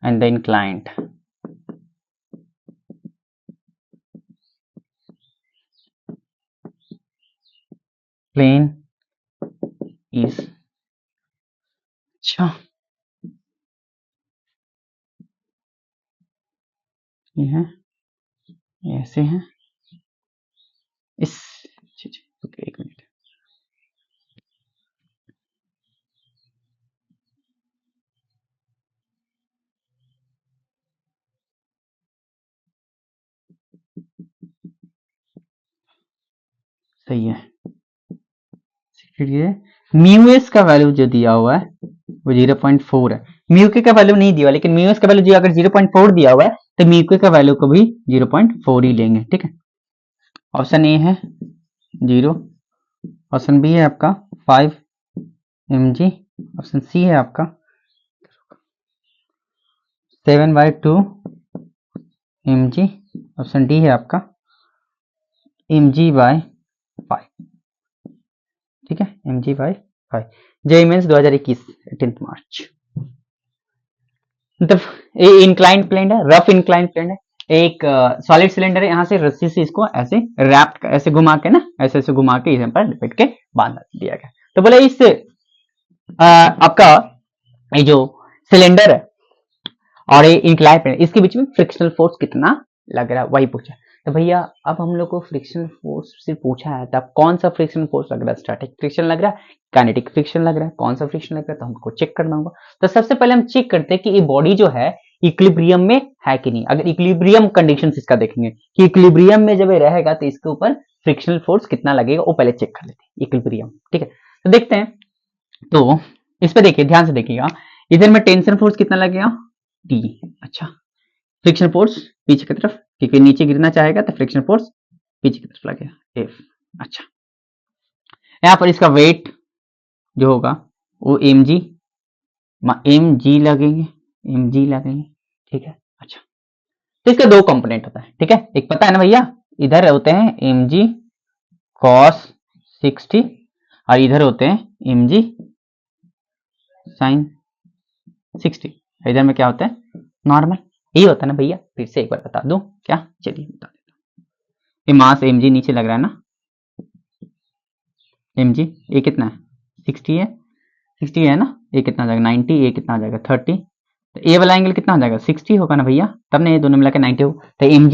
and the inclined ये है, ऐसे है इस, ओके एक मिनट, सही है। म्यू एस का वैल्यू जो दिया हुआ है वो 0.4 है, म्यू के का वैल्यू नहीं दिया, लेकिन म्यू एस का वैल्यू जो अगर 0.4 दिया हुआ है तो म्यू के का वैल्यू को भी 0.4 ही लेंगे, ठीक है। ऑप्शन ए है 0, ऑप्शन बी है आपका 5 mg, ऑप्शन सी है आपका 7/2 mg, ऑप्शन डी है आपका mg/5, ठीक है, mg/5। जेईई मेंस 2021 18 मार्च। मतलब ये इंक्लाइन प्लेन है, रफ इंक्लाइन प्लेन है, एक सॉलिड सिलेंडर है, यहाँ से रस्सी से इसको ऐसे रैप ऐसे घुमा के ना, ऐसे ऐसे घुमा के इस पर लपेट के बांध दिया गया। तो बोले इस आपका ये जो सिलेंडर है और ये इंक्लाइन प्लेन, इसके बीच में फ्रिक्शनल फोर्स कितना लग रहा है वही पूछा। तो भैया अब हम लोग को फ्रिक्शनल फोर्स से पूछा है, तो अब कौन सा फ्रिक्शनल फोर्स लग रहा है, स्टैटिक फ्रिक्शन लग रहा है, काइनेटिक फ्रिक्शन लग रहा है, कौन सा फ्रिक्शन लग रहा है, तो हमको चेक करना होगा। तो सबसे पहले हम चेक करते हैं कि ये बॉडी जो है इक्विलिब्रियम में है कि नहीं। अगर इक्विलिब्रियम कंडीशंस इसका देखेंगे कि इक्विलिब्रियम में जब ये रहेगा तो इसके ऊपर फ्रिक्शनल फोर्स कितना लगेगा, वो पहले चेक कर लेते हैं इक्विलिब्रियम, ठीक है। तो देखते हैं, तो इस पे देखिए, ध्यान से देखिएगा, इधर में टेंशन फोर्स कितना लगेगा टी, अच्छा, फ्रिक्शन फोर्स पीछे की तरफ, क्योंकि नीचे गिरना चाहेगा तो फ्रिक्शन फोर्स पीछे की तरफ लगेगा एफ, अच्छा। यहाँ पर इसका वेट जो होगा वो एम जी लगेंगे, ठीक है, अच्छा। तो इसके दो कंपोनेंट होता है, ठीक है, एक पता है ना भैया, इधर होते हैं एम जी कॉस 60 और इधर होते हैं एम जी साइन 60, इधर में क्या होता है नॉर्मल, यही होता है ना भैया। फिर से एक बार बता दूं क्या, चलिए बता देता हूँ। ये मास एम जी नीचे लग रहा है ना, एम जी ये कितना है 60 है, 60 है ना, ये कितना आ जाएगा 90, ये कितना आ जाएगा 30, तो ए वाला एंगल कितना हो जाएगा 60 होगा ना भैया, तब ना ये दोनों मिला के 90 हो। तो एम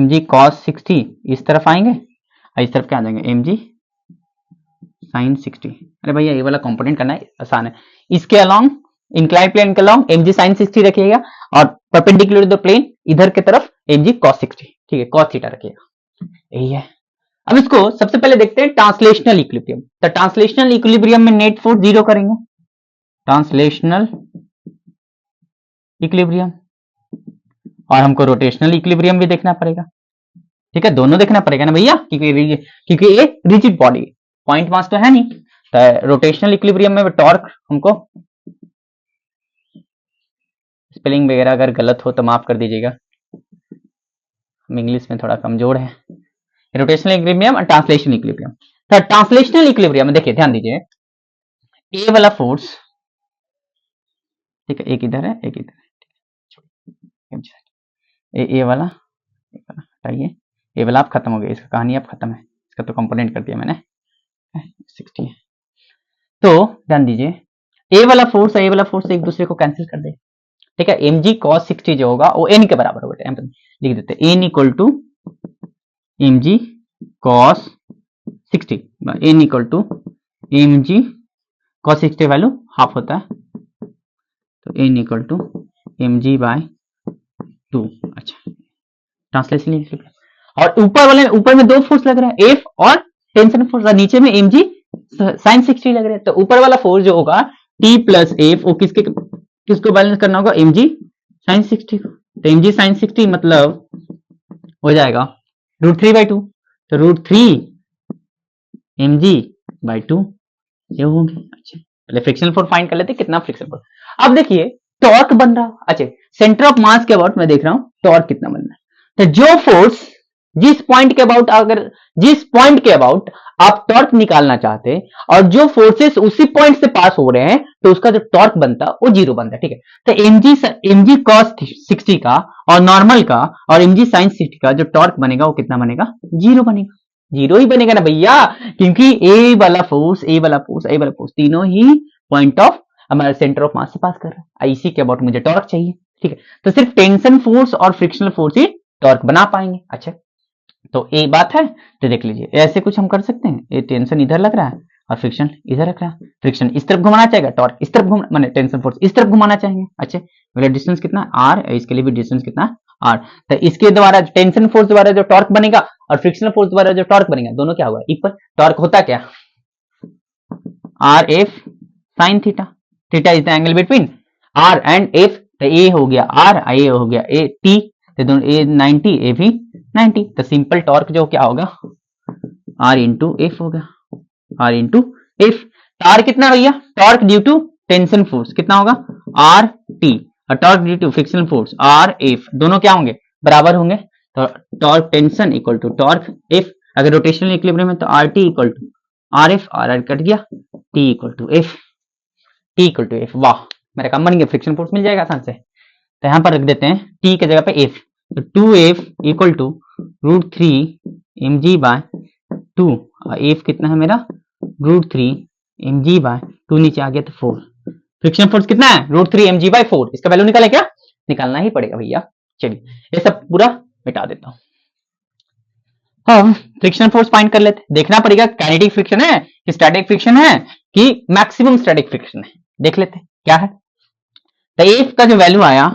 जी कॉस 60 इस तरफ आएंगे और इस तरफ क्या आ जाएंगे एम जी साइन 60। अरे भैया ये वाला कंपोनेंट करना आसान है, इसके अलोंग इंक्लाइन प्लेन के अलोंग एम जी साइन 60 रखिएगा और परपेंडिकुलर टू द प्लेन इधर की तरफ एम जी कॉस 60, ठीक है, कॉस थीटा रखिएगा, यही है। अब इसको सबसे पहले देखते हैं ट्रांसलेशनल इक्विलिब्रियम। तो ट्रांसलेशनल इक्विलिब्रियम में नेट फोर्स जीरो करेंगे, ट्रांसलेशनल इक्विलिब्रियम, और हमको रोटेशनल इक्विलिब्रियम भी देखना पड़ेगा, ठीक है, दोनों देखना पड़ेगा ना भैया, क्योंकि ये रिजिड बॉडी, पॉइंट मास तो है नहीं। तो रोटेशनल इक्विलिब्रियम में टॉर्क, हमको स्पेलिंग वगैरह अगर गलत हो तो माफ कर दीजिएगा, हम इंग्लिश में थोड़ा कमजोर है। रोटेशनल इक्विलिब्रियम और ट्रांसलेशनल इक्विलिब्रियम। तो ट्रांसलेशनल इक्विलिब्रियम में देखिए, ध्यान दीजिए, ए वाला फोर्स, ठीक है, एक इधर है एक इधर है, ए वाला हटाइए, ए वाला आप खत्म हो गया, इसका कहानी अब खत्म है, इसका तो कंपोनेंट कर दिया मैंने 60 है। तो ध्यान दीजिए, ए वाला फोर्स एक दूसरे को कैंसिल कर दे, ठीक है, एम जी कॉस 60 जो होगा वो एन के बराबर होगा, लिख देते N equal to m g cos 60, N equal to m g cos 60 value half होता है, तो N equal to m g by 2, अच्छा, ट्रांसलेशन। और ऊपर में दो फोर्स लग रहा है, एफ और टेंशन फोर्स, और नीचे में एम जी साइन 60 लग रहा है। तो ऊपर वाला फोर्स जो होगा टी प्लस एफ, वो किसको बैलेंस करना होगा, एम जी साइन 60 को। तो एम जी साइन 60 मतलब हो जाएगा √3/2, तो √3 एम जी बाई 2 ये होंगे। अच्छा, पहले फ्रिक्शनल फोर्स फाइंड कर लेते कितना फ्रिक्शनल फोर्स। अब देखिए टॉर्क बन रहा, अच्छा, सेंटर ऑफ मास के अबाउट मैं देख रहा हूं टॉर्क कितना बन रहा है। तो जो फोर्स जिस पॉइंट के अबाउट आप टॉर्क निकालना चाहते हैं और जो फोर्सेस उसी पॉइंट से पास हो रहे हैं, तो उसका जो टॉर्क बनता है वो जीरो बनता है, ठीक है। तो एम जी कॉस 60 का और नॉर्मल का और एम जी साइन 60 का जो टॉर्क बनेगा वो कितना बनेगा, जीरो बनेगा, जीरो ही बनेगा ना भैया, क्योंकि ए वाला फोर्स तीनों ही पॉइंट ऑफ हमारे सेंटर ऑफ मास से पास कर रहा है। इसी के अबाउट मुझे टॉर्क चाहिए, ठीक है। तो सिर्फ टेंशन फोर्स और फ्रिक्शनल फोर्स ही टॉर्क बना पाएंगे। अच्छा, तो ये बात है। तो देख लीजिए, ऐसे कुछ हम कर सकते हैं, ये टेंशन इधर लग रहा है और फ्रिक्शन इधर रख रहा है। फ्रिक्शन इस तरफ घुमाना चाहेगा, टॉर्क इस तरफ घुमा, माने टेंशन फोर्स इस तरफ घुमाना चाहेंगे। अच्छा, मेरा डिस्टेंस कितना आर, इसके लिए भी डिस्टेंस कितना आर। तो इसके द्वारा टेंशन फोर्स द्वारा जो टॉर्क बनेगा और फ्रिक्शनल फोर्स द्वारा जो टॉर्क बनेगा, दोनों क्या हुआ इक्वल। टॉर्क होता क्या, R F sine theta. Theta is the angle between R and F. तो ए हो गया आर, ए हो गया ए टी, तो दोनों ए 90, ए भी 90। तो सिंपल टॉर्क जो क्या होगा, आर इंटू एफ होगा, आर इंटू एफ। आर कितना भैया, torque due to tension force कितना होगा, आर टी, और torque due to frictional force R F, दोनों क्या होंगे, बराबर होंगे। तो torque tension equal to torque F. अगर रोटेशनल इक्विलिब्रियम है तो R T equal to R F, R R cut गया, T equal to F, T equal to F. वाह, मेरा काम बन गया, फ्रिक्शन फोर्स मिल जाएगा आसान से। तो यहां पर रख देते हैं टी की जगह पे एफ, तो 2f equal to √3 mg by 2, F कितना है मेरा √3 mg बाय 2, नीचे आ गया तो 4। फ्रिक्शन फोर्स कितना है, √3 mg बाय 4। इसका वैल्यू निकाले क्या, निकालना ही पड़ेगा भैया। चलिए ये सब पूरा मिटा देता हूं। हम फ्रिक्शन फोर्स फाइंड कर लेते, देखना पड़ेगा काइनेटिक फ्रिक्शन है कि स्टैटिक फ्रिक्शन है कि मैक्सिमम स्टैटिक फ्रिक्शन है, देख लेते क्या है। तो एफ का जो वैल्यू आया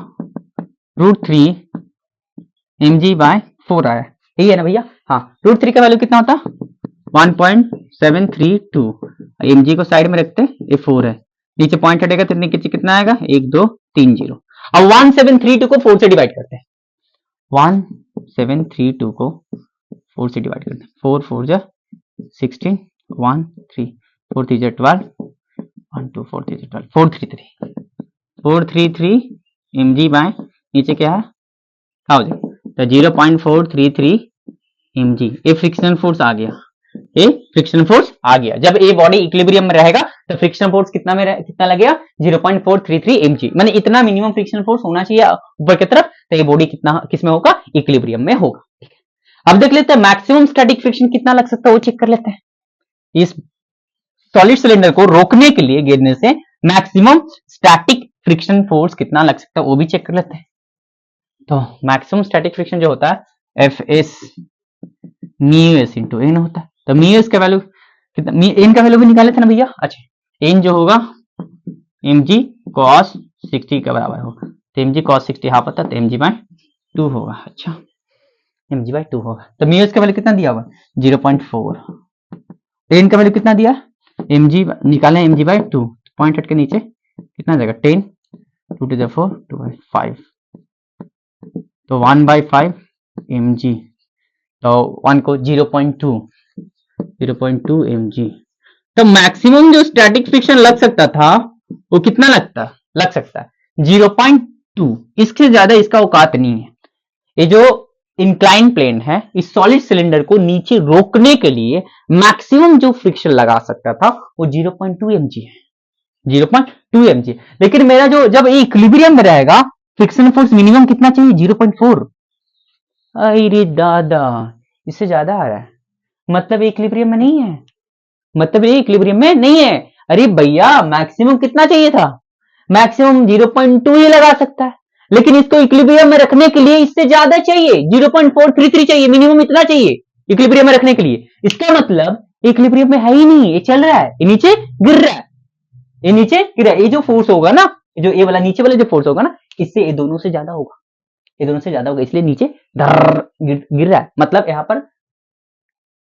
√3 mg बाय 4 आया, यही है ना भैया। हाँ, √3 का वैल्यू कितना होता, 1.732। mg को साइड में रखते, ये 4 है, नीचे पॉइंट हटेगा तो नीचे कितना आएगा, 1 2 3 0। अब 1732 को 4 से डिवाइड करते हैं, 1732 को 4 से डिवाइड करते हैं, 4 4 जा 16, 1 3, 4 3 जा 12, 1 2 4 3 12, 433 mg बाय नीचे क्या है, क्या हो जाएगा, तो 0.433 mg। ये फ्रिक्शनल फोर्स आ गया, ये फ्रिक्शनल फोर्स आ गया। जब ये बॉडी इक्विलिब्रियम में रहेगा तो फ्रिक्शनल फोर्स कितना में कितना लगेगा, 0.433 mg। माने इतना मिनिमम फ्रिक्शनल फोर्स होना चाहिए ऊपर की तरफ, तो ये बॉडी कितना किसमें होगा, इक्विलिब्रियम में होगा। अब देख लेते हैं मैक्सिमम स्टैटिक फ्रिक्शन कितना लग सकता है, वो चेक कर लेते हैं। इस सॉलिड सिलेंडर को रोकने के लिए गिरने से मैक्सिमम स्टैटिक फ्रिक्शन फोर्स कितना लग सकता है, वो भी चेक कर लेते हैं। तो मैक्सिमम स्टैटिक फ्रिक्शन जो होता है F S mu S into N होता है। तो म्यू एस का वैल्यू कितना, एन का वैल्यू भी निकाले थे ना भैया। अच्छा, एन जो होगा mg cos 60 के बराबर होगा, तो mg cos 60 हाफ होता है, तो mg बाय 2 होगा। अच्छा, mg बाय 2 होगा। तो म्यू एस का वैल्यू कितना दिया हुआ, 0.4। एन का वैल्यू कितना दिया, mg निकाले mg बाय 2, पॉइंट हट के नीचे कितना जाएगा, 10, 2 to the 4, 2 by 5, तो 1/5 mg, तो 1 को 0.2 mg। तो मैक्सिमम जो स्टैटिक फ्रिक्शन लग सकता था वो कितना लग सकता है 0.2, इससे ज्यादा इसका औकात नहीं है। ये जो इंक्लाइन प्लेन है, इस सॉलिड सिलेंडर को नीचे रोकने के लिए मैक्सिमम जो फ्रिक्शन लगा सकता था वो 0.2 mg है, 0.2 mg। लेकिन मेरा जो जब ये इक्विलिब्रियम में रहेगा फ्रिक्शन फोर्स मिनिमम कितना चाहिए, 0.4। अरे दादा, इससे ज्यादा आ रहा है, मतलब इक्विलिब्रियम में नहीं है, मतलब ये इक्विलिब्रियम में नहीं है। अरे भैया, मैक्सिमम कितना चाहिए था, मैक्सिमम 0.2 ही लगा सकता है, लेकिन इसको इक्विलिब्रियम में रखने के लिए इससे ज्यादा चाहिए, 0.433 चाहिए, मिनिमम इतना चाहिए इक्विलिब्रियम में रखने के लिए। इसका मतलब इक्विलिब्रियम में है ही नहीं, ये चल रहा है, ये नीचे गिर रहा है, ये नीचे गिर रहा है। ये जो फोर्स होगा ना, जो ये वाला नीचे वाला जो फोर्स होगा ना, इससे ये दोनों से ज्यादा होगा, ये दोनों से ज्यादा होगा, इसलिए नीचे गिर रहा है। मतलब यहाँ पर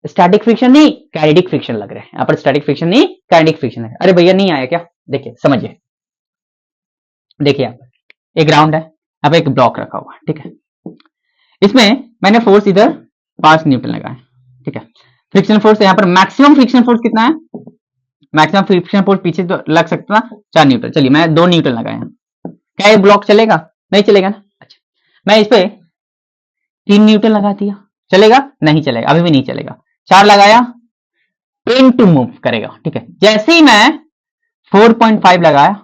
स्टैटिक फ्रिक्शन नहीं काइनेटिक फ्रिक्शन लग रहा है, यहाँ पर स्टैटिक फ्रिक्शन नहीं काइनेटिक फ्रिक्शन है। अरे भैया नहीं आया क्या, देखिए समझिए, देखिए यहाँ पर एक ग्राउंड है, यहाँ पर एक ब्लॉक रखा हुआ है, ठीक है। इसमें मैंने फोर्स इधर 5 न्यूटन लगाए, ठीक है। फ्रिक्शन फोर्स यहाँ पर मैक्सिमम फ्रिक्शन फोर्स कितना है, मैक्सिमम फ्रिक्शन फोर्स पीछे तो लग सकता था 4 न्यूटन, चलिए मैं 2 न्यूटन लगाया। क्या ये ब्लॉक चलेगा, नहीं चलेगा ना। अच्छा, मैं इस पे 3 न्यूटन लगा दिया, चलेगा, नहीं चलेगा, अभी भी नहीं चलेगा। 4 लगाया, पेन टू मूव करेगा, ठीक है। जैसे ही मैं 4.5 लगाया,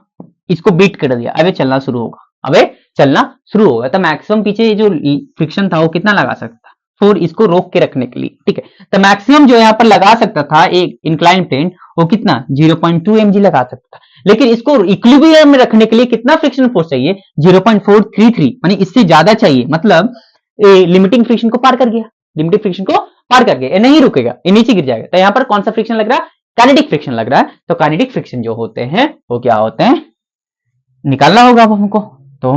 इसको बीट कर दिया, अबे चलना शुरू होगा, अबे चलना शुरू होगा। तो मैक्सिमम पीछे जो फ्रिक्शन था वो कितना लगा सकता था, 0.4 इसको रोक के रखने के लिए, ठीक है। तो मैक्सिमम जो यहाँ पर लगा सकता था एक इंक्लाइन प्लेन, वो कितना 0.2 mg लगा सकता था, लेकिन इसको इक्विलिब्रियम में रखने के लिए कितना फ्रिक्शन फोर्स चाहिए 0.433, यानी इससे ज्यादा चाहिए, मतलब लिमिटिंग फ्रिक्शन को पार कर गया, लिमिटिंग फ्रिक्शन को पार कर गया, ये नहीं रुकेगा, ये नीचे गिर जाएगा। तो यहाँ पर कौन सा फ्रिक्शन लग रहा है, काइनेटिक फ्रिक्शन लग रहा है। तो काइनेटिक फ्रिक्शन जो होते हैं वो क्या होते हैं, निकालना होगा अब हमको। तो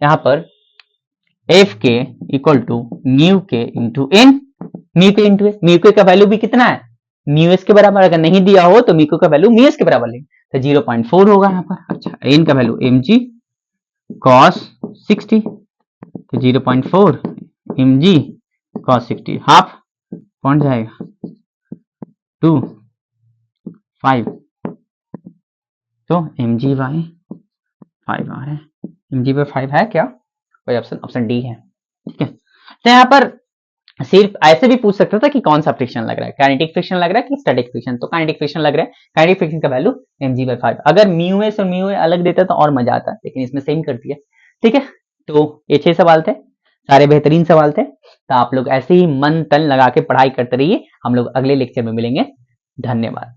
यहाँ पर एफ के इक्वल टू म्यू के इंटू एन, म्यू के इंटू एन, म्यू के का वैल्यू भी कितना है म्यू एस के बराबर, अगर नहीं दिया हो तो म्यू का वैल्यू म्यू एस के बराबर लेंगे, तो 0.4 होगा यहाँ पर। अच्छा, एन का वैल्यू एम जी कॉस 60, तो 0.4 एम जी कॉस 60 हाफ कौन जाएगा 2 5, तो एम जी बाई 5 आ रहा है, एम जी बाई 5 है क्या, कोई ऑप्शन, ऑप्शन डी है, ठीक है। तो यहाँ पर सिर्फ ऐसे भी पूछ सकता था कि कौन सा फ्रिक्शन लग रहा है, काइनेटिक फ्रिक्शन लग रहा है कि स्टैटिक फ्रिक्शन, तो काइनेटिक फ्रिक्शन लग रहा है, काइनेटिक फ्रिक्शन का वैल्यू mg/5। अगर म्यू एस और म्यू ए अलग देता तो और मजा आता, लेकिन इसमें सेम कर दिया, ठीक है। तो ये 6 सवाल थे, सारे बेहतरीन सवाल थे। तो आप लोग ऐसे ही मन तन लगा के पढ़ाई करते रहिए, हम लोग अगले लेक्चर में मिलेंगे, धन्यवाद।